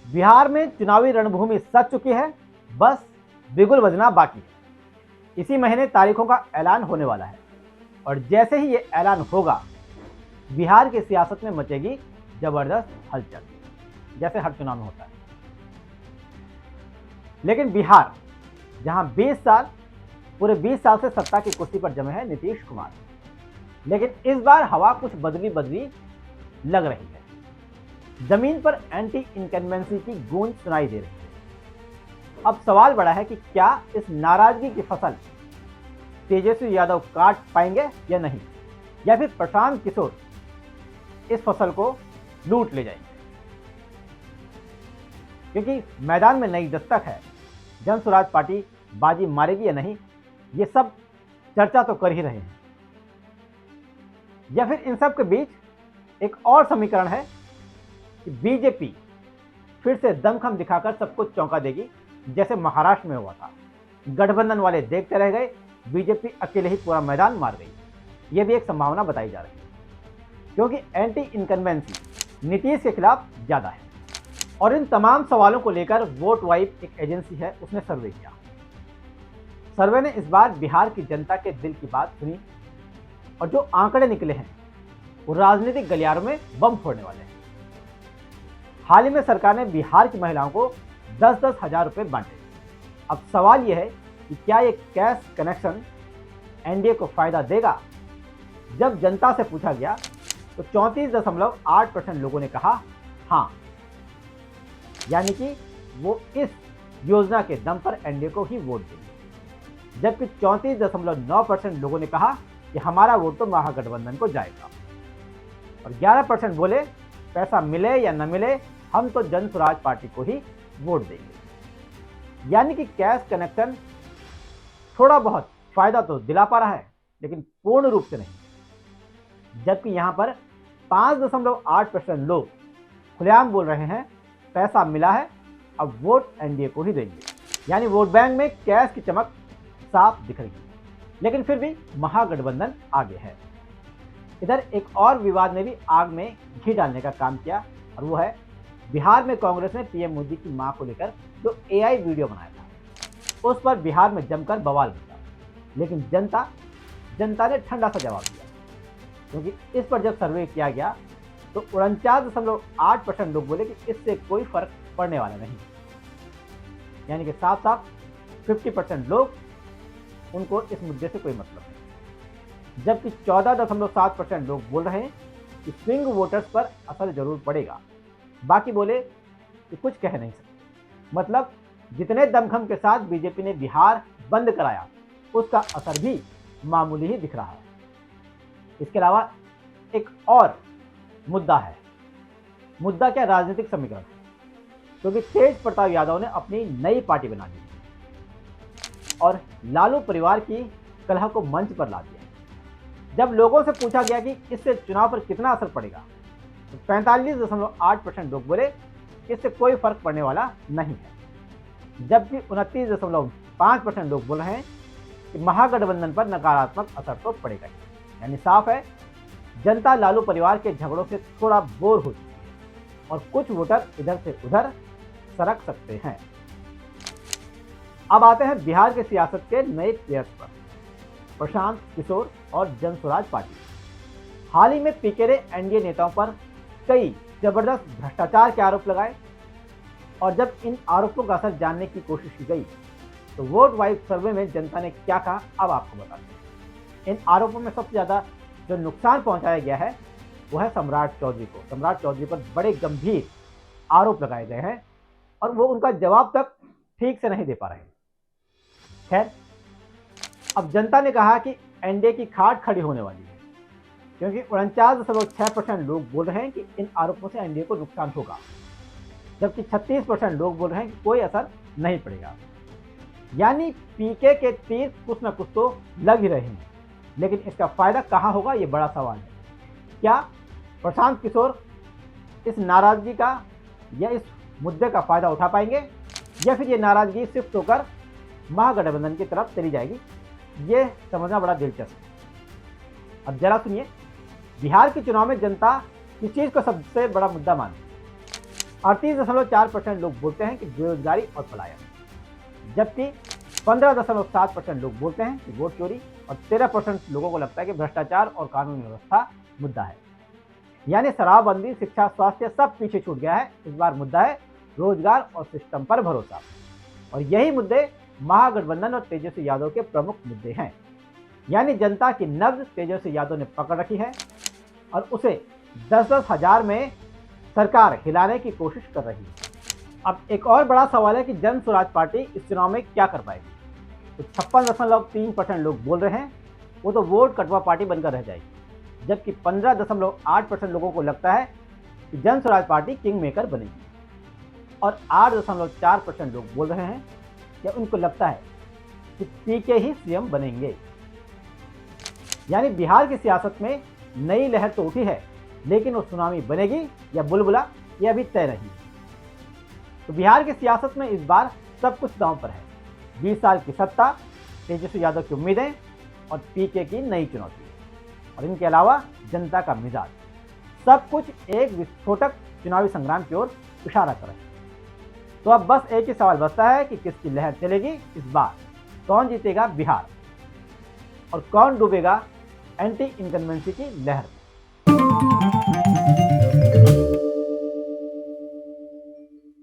बिहार में चुनावी रणभूमि सज चुकी है, बस बिगुल बजना बाकी है। इसी महीने तारीखों का ऐलान होने वाला है और जैसे ही ये ऐलान होगा, बिहार की सियासत में मचेगी जबरदस्त हलचल, जैसे हर चुनाव में होता है। लेकिन बिहार, जहां 20 साल, पूरे 20 साल से सत्ता की कुर्सी पर जमे हैं नीतीश कुमार, लेकिन इस बार हवा कुछ बदली बदली लग रही है। जमीन पर एंटी इनकम्बेंसी की गूंज सुनाई दे रही है। अब सवाल बड़ा है कि क्या इस नाराजगी की फसल तेजस्वी यादव काट पाएंगे या नहीं, या फिर प्रशांत किशोर इस फसल को लूट ले जाएंगे। क्योंकि मैदान में नई दस्तक है, जन स्वराज पार्टी बाजी मारेगी या नहीं, ये सब चर्चा तो कर ही रहे हैं। या फिर इन सब के बीच एक और समीकरण है कि बीजेपी फिर से दमखम दिखाकर सबको चौंका देगी, जैसे महाराष्ट्र में हुआ था। गठबंधन वाले देखते रह गए, बीजेपी अकेले ही पूरा मैदान मार गई। यह भी एक संभावना बताई जा रही है, क्योंकि एंटी इनकम्बेंसी नीतीश के खिलाफ ज्यादा है। और इन तमाम सवालों को लेकर वोट वाइब एक एजेंसी है, उसने सर्वे किया। सर्वे ने इस बार बिहार की जनता के दिल की बात सुनी और जो आंकड़े निकले हैं वो राजनीतिक गलियारों में बम फोड़ने वाले हैं। हाल ही में सरकार ने बिहार की महिलाओं को 10-10 हजार रुपए बांटे। अब सवाल यह है कि क्या ये कैश कनेक्शन एनडीए को फायदा देगा। जब जनता से पूछा गया तो 34.8% लोगों ने कहा हाँ, यानी कि वो इस योजना के दम पर एनडीए को ही वोट देंगे, जबकि 34.9% लोगों ने कहा कि हमारा वोट तो महागठबंधन को जाएगा, और 11% बोले पैसा मिले या न मिले हम तो जन स्वराज पार्टी को ही वोट देंगे। यानी कि कैश कनेक्शन थोड़ा बहुत फायदा तो दिला पा रहा है, लेकिन पूर्ण रूप से नहीं। जबकि यहां पर 5.8% लोग खुलेआम बोल रहे हैं पैसा मिला है, अब वोट एनडीए को ही देंगे। यानी वोट बैंक में कैश की चमक साफ दिख रही है, लेकिन फिर भी महागठबंधन आगे है। इधर एक और विवाद ने भी आग में घी डालने का काम किया, और वो है बिहार में कांग्रेस ने पीएम मोदी की मां को लेकर जो एआई वीडियो बनाया था, उस पर बिहार में जमकर बवाल मचा। लेकिन जनता ने ठंडा सा जवाब दिया, क्योंकि इस पर जब सर्वे किया गया तो 49.8% लोग बोले कि इससे कोई फर्क पड़ने वाला नहीं। यानी कि साफ साफ 50% लोग, उनको इस मुद्दे से कोई मतलब नहीं। जबकि 14.7% लोग बोल रहे हैं कि स्विंग वोटर्स पर असर जरूर पड़ेगा। बाकी बोले कि कुछ कह नहीं सकते। मतलब जितने दमखम के साथ बीजेपी ने बिहार बंद कराया, उसका असर भी मामूली ही दिख रहा है। इसके अलावा एक और मुद्दा है। मुद्दा क्या? राजनीतिक समीकरण। क्योंकि तेज प्रताप यादव ने अपनी नई पार्टी बना दी और लालू परिवार की कलह को मंच पर ला दिया। जब लोगों से पूछा गया कि इससे चुनाव पर कितना असर पड़ेगा, तो 45.8% लोग बोले इससे कोई फर्क पड़ने वाला नहीं है, जबकि 29.5% लोग बोल रहे हैं कि महागठबंधन पर नकारात्मक असर तो पड़ेगा ही। यानी साफ है, जनता लालू परिवार के झगड़ों से थोड़ा बोर हो चुकी है और कुछ वोटर इधर से उधर सरक सकते हैं। अब आते हैं बिहार के सियासत के नए प्लेयर्स पर, प्रशांत किशोर और जन स्वराज पार्टी। हाल ही में पीके ने एनडीए नेताओं पर कई जबरदस्त भ्रष्टाचार के आरोप लगाए, और जब इन आरोपों का असर जानने की कोशिश की गई तो वोट वाइब सर्वे में जनता ने क्या कहा, अब आपको बताते हैं। इन आरोपों में सबसे ज्यादा जो नुकसान पहुंचाया गया है वो है सम्राट चौधरी को। सम्राट चौधरी पर बड़े गंभीर आरोप लगाए गए हैं और वो उनका जवाब तक ठीक से नहीं दे पा रहे। खैर, अब जनता ने कहा कि एनडीए की खाट खड़ी होने वाली है, क्योंकि 49.6% लोग बोल रहे हैं कि इन आरोपों से एनडीए को नुकसान होगा, जबकि 36% लोग बोल रहे हैं कि कोई असर नहीं पड़ेगा। यानी पीके के तीर कुछ न कुछ तो लग ही रहे हैं, लेकिन इसका फायदा कहां होगा, ये बड़ा सवाल है। क्या प्रशांत किशोर इस नाराजगी का या इस मुद्दे का फायदा उठा पाएंगे, या फिर ये नाराजगी शिफ्ट होकर महागठबंधन की तरफ चली जाएगी, ये समझना बड़ा दिलचस्प है। अब जरा सुनिए, बिहार के चुनाव में जनता किस चीज को सबसे बड़ा मुद्दा मानती है? 38.4% लोग बोलते हैं कि बेरोजगारी और पलायन, जबकि 15.7% लोग बोलते हैं कि वोट चोरी और 13% लोगों को लगता है कि भ्रष्टाचार और कानून व्यवस्था मुद्दा है। यानी शराबबंदी, शिक्षा, स्वास्थ्य सब पीछे छूट गया है। इस बार मुद्दा है रोजगार और सिस्टम पर भरोसा, और यही मुद्दे महागठबंधन और तेजस्वी यादव के प्रमुख मुद्दे हैं। यानी जनता की नब्ज तेजस्वी यादव ने पकड़ रखी है और उसे 10-10 हजार में सरकार हिलाने की कोशिश कर रही है। अब एक और बड़ा सवाल है कि जन स्वराज पार्टी इस चुनाव में क्या कर पाएगी। तो 56.3% लोग बोल रहे हैं वो तो वोट कटवा पार्टी बनकर रह जाएगी, जबकि 15.8% लोगों को लगता है कि जन स्वराज पार्टी किंग मेकर बनेगी, और 8.4% लोग बोल रहे हैं कि उनको लगता है कि पीके ही सीएम बनेंगे। यानी बिहार की सियासत में नई लहर तो उठी है, लेकिन वो सुनामी बनेगी या बुलबुला, ये अभी तय नहीं है। तो बिहार की सियासत में इस बार सब कुछ दांव पर है। 20 साल की सत्ता, तेजस्वी यादव की उम्मीदें और पीके की नई चुनौती, और इनके अलावा जनता का मिजाज, सब कुछ एक विस्फोटक चुनावी संग्राम की ओर इशारा कर रहे हैं। तो अब बस एक ही सवाल बचता है कि किसकी लहर चलेगी इस बार, कौन जीतेगा बिहार और कौन डूबेगा एंटी इनकम्बेंसी की लहर में।